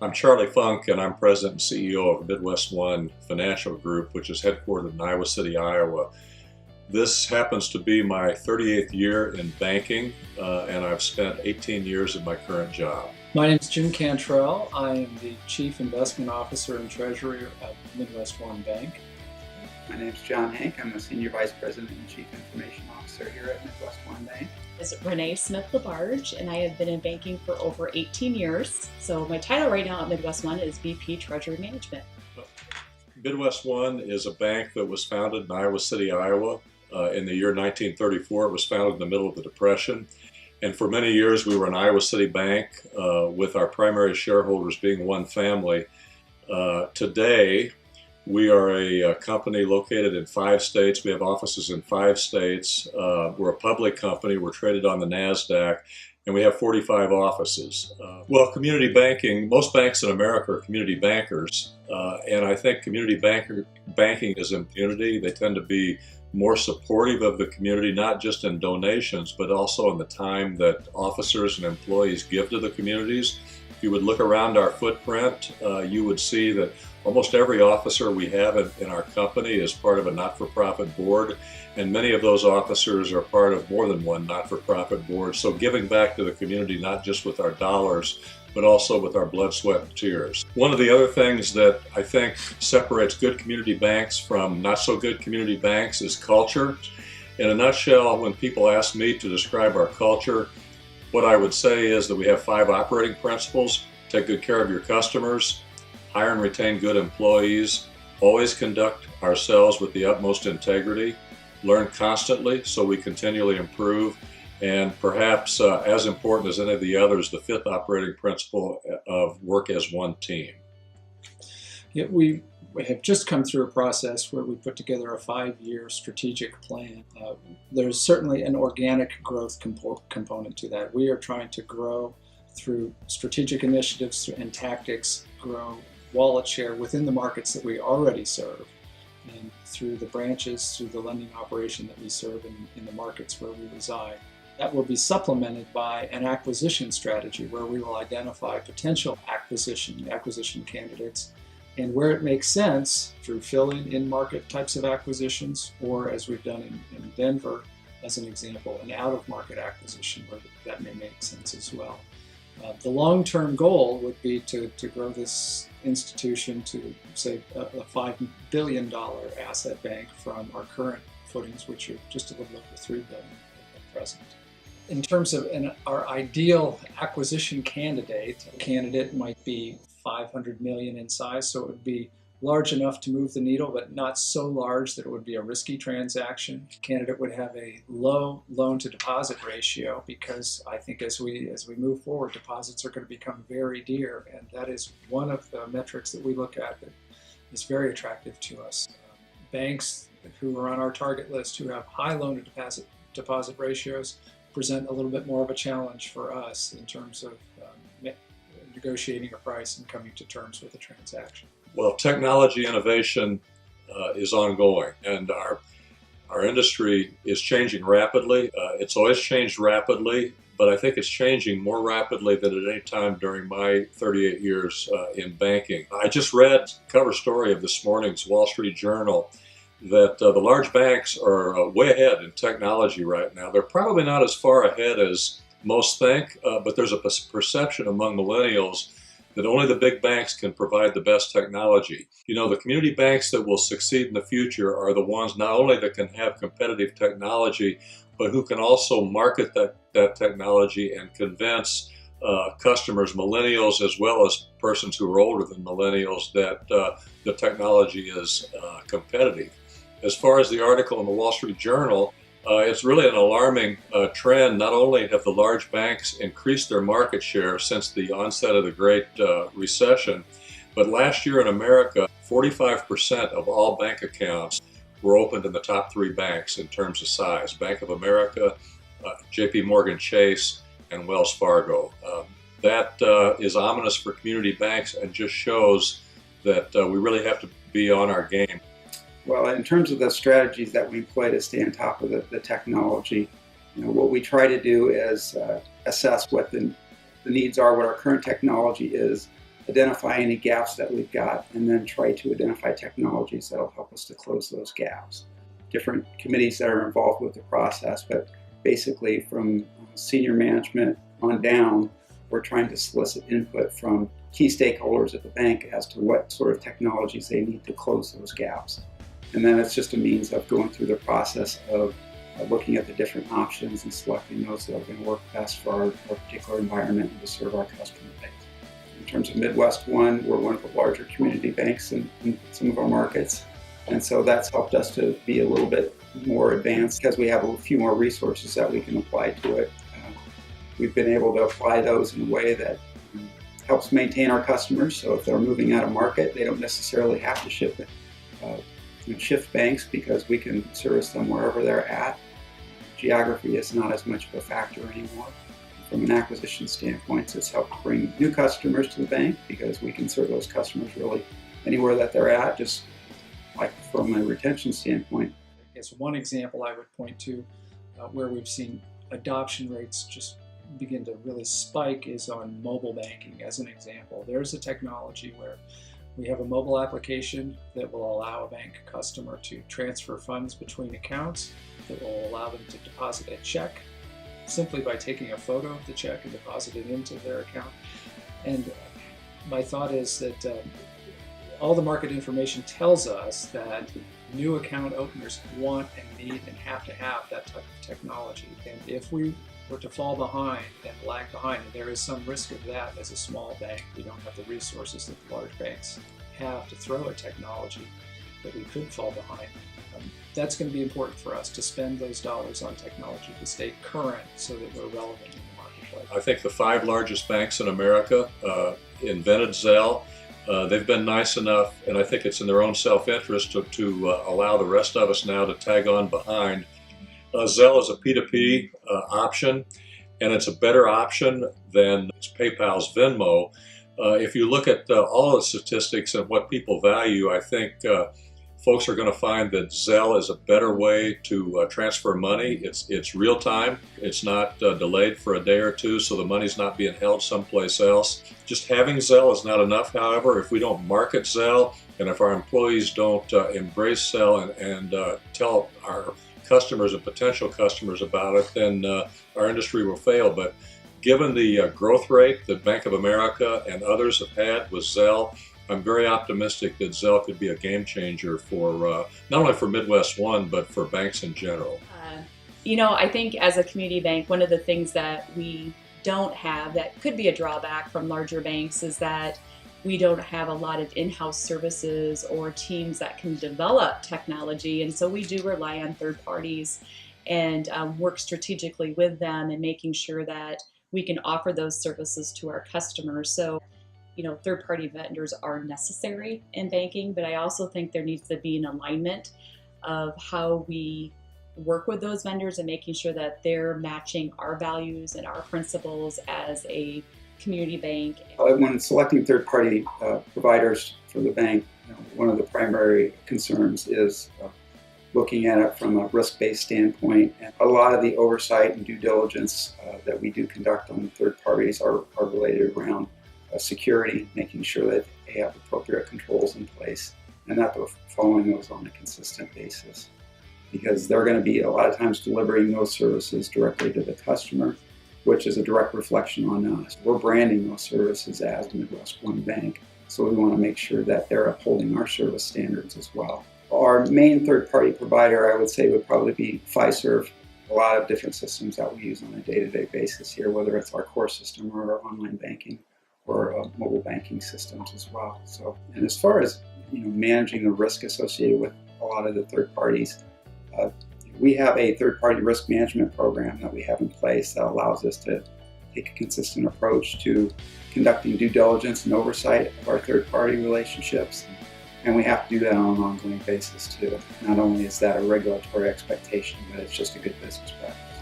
I'm Charlie Funk, and I'm President and CEO of MidWestOne Financial Group, which is headquartered in Iowa City, Iowa. This happens to be my 38th year in banking, and I've spent 18 years in my current job. My name is Jim Cantrell. I am the Chief Investment Officer and Treasurer at MidWestOne Bank. My name is John Hank. I'm the Senior Vice President and Chief Information Officer here at MidWestOne Bank. Is Renee Smith-Labarge, and I have been in banking for over 18 years. So my title right now at MidWestOne is VP Treasury Management. MidWestOne is a bank that was founded in Iowa City, Iowa in the year 1934. It was founded in the middle of the Depression. And for many years we were an Iowa City bank with our primary shareholders being one family. Today, we are a company located in 5 states. We have offices in 5 states. We're a public company. We're traded on the NASDAQ, and we have 45 offices. Well, community banking, most banks in America are community bankers, and I think community banking is in community. They tend to be more supportive of the community, not just in donations, but also in the time that officers and employees give to the communities. If you would look around our footprint, you would see that almost every officer we have in our company is part of a not-for-profit board, and many of those officers are part of more than one not-for-profit board. So giving back to the community, not just with our dollars, but also with our blood, sweat, and tears. One of the other things that I think separates good community banks from not-so-good community banks is culture. In a nutshell, when people ask me to describe our culture, what I would say is that we have 5 operating principles. Take good care of your customers, hire and retain good employees, always conduct ourselves with the utmost integrity, learn constantly so we continually improve, and perhaps as important as any of the others, the 5th operating principle of work as one team. Yeah, we have just come through a process where we put together a 5-year strategic plan. There's certainly an organic growth component to that. We are trying to grow through strategic initiatives and tactics, grow wallet share within the markets that we already serve, and through the branches, through the lending operation that we serve in the markets where we reside. That will be supplemented by an acquisition strategy where we will identify potential acquisition candidates, and where it makes sense, through fill-in in-market types of acquisitions, or as we've done in Denver, as an example, an out-of-market acquisition where that may make sense as well. The long-term goal would be to grow this institution to, say, a $5 billion asset bank from our current footings, which are just a little over $3 billion at present. In terms of our ideal acquisition candidate, a candidate might be $500 million in size, so it would be large enough to move the needle, but not so large that it would be a risky transaction. The candidate would have a low loan-to-deposit ratio, because I think as we move forward, deposits are going to become very dear, and that is one of the metrics that we look at that is very attractive to us. Banks who are on our target list who have high loan-to-deposit ratios present a little bit more of a challenge for us in terms of negotiating a price and coming to terms with a transaction. Well, technology innovation is ongoing, and our industry is changing rapidly. It's always changed rapidly, but I think it's changing more rapidly than at any time during my 38 years in banking. I just read the cover story of this morning's Wall Street Journal that the large banks are way ahead in technology right now. They're probably not as far ahead as most think, but there's a perception among millennials that only the big banks can provide the best technology. You know, the community banks that will succeed in the future are the ones not only that can have competitive technology, but who can also market that technology and convince customers, millennials, as well as persons who are older than millennials, that the technology is competitive. As far as the article in the Wall Street Journal, it's really an alarming trend. Not only have the large banks increased their market share since the onset of the Great Recession, but last year in America, 45% of all bank accounts were opened in the top 3 banks in terms of size: Bank of America, JP Morgan Chase, and Wells Fargo. That is ominous for community banks and just shows that we really have to be on our game. Well, in terms of the strategies that we employ to stay on top of the technology, what we try to do is assess what the needs are, what our current technology is, identify any gaps that we've got, and then try to identify technologies that will help us to close those gaps. Different committees that are involved with the process, but basically from senior management on down, we're trying to solicit input from key stakeholders at the bank as to what sort of technologies they need to close those gaps. And then it's just a means of going through the process of looking at the different options and selecting those that are going to work best for our particular environment and to serve our customer base. In terms of MidWestOne, we're one of the larger community banks in some of our markets. And so that's helped us to be a little bit more advanced because we have a few more resources that we can apply to it. We've been able to apply those in a way that helps maintain our customers. So if they're moving out of market, they don't necessarily have to shift banks because we can service them wherever they're at. Geography is not as much of a factor anymore. From an acquisition standpoint, it's helped bring new customers to the bank because we can serve those customers really anywhere that they're at, just like from a retention standpoint. I guess one example I would point to where we've seen adoption rates just begin to really spike is on mobile banking as an example. There's a technology where we have a mobile application that will allow a bank customer to transfer funds between accounts, that will allow them to deposit a check simply by taking a photo of the check and depositing it into their account. And my thought is that all the market information tells us that new account openers want and need and have to have that type of technology. And if we were to fall behind and lag behind, and there is some risk of that as a small bank, we don't have the resources that the large banks have to throw at technology, that we could fall behind. That's going to be important for us to spend those dollars on technology to stay current so that we're relevant in the marketplace. I think the 5 largest banks in America invented Zelle. They've been nice enough, and I think it's in their own self-interest to allow the rest of us now to tag on behind. Zelle is a P2P option, and it's a better option than PayPal's Venmo. If you look at all the statistics and what people value, I think folks are going to find that Zelle is a better way to transfer money. It's real time. It's not delayed for a day or two, so the money's not being held someplace else. Just having Zelle is not enough, however. If we don't market Zelle, and if our employees don't embrace Zelle and tell our customers and potential customers about it, then our industry will fail. But given the growth rate that Bank of America and others have had with Zelle, I'm very optimistic that Zelle could be a game changer for not only for MidWestOne, but for banks in general. I think as a community bank, one of the things that we don't have that could be a drawback from larger banks is that we don't have a lot of in-house services or teams that can develop technology. And so we do rely on third parties and work strategically with them and making sure that we can offer those services to our customers. So third-party vendors are necessary in banking, but I also think there needs to be an alignment of how we work with those vendors and making sure that they're matching our values and our principles as a community bank. When selecting third-party providers for the bank, one of the primary concerns is looking at it from a risk-based standpoint. And a lot of the oversight and due diligence that we do conduct on third parties are related around security, making sure that they have appropriate controls in place and that they're following those on a consistent basis. Because they're going to be a lot of times delivering those services directly to the customer, which is a direct reflection on us. We're branding those services as MidWestOne Bank, so we want to make sure that they're upholding our service standards as well. Our main third-party provider, I would say, would probably be Fiserv. A lot of different systems that we use on a day-to-day basis here, whether it's our core system or our online banking or mobile banking systems as well. So, and as far as managing the risk associated with a lot of the third parties, we have a third-party risk management program that we have in place that allows us to take a consistent approach to conducting due diligence and oversight of our third-party relationships. And we have to do that on an ongoing basis too. Not only is that a regulatory expectation, but it's just a good business practice.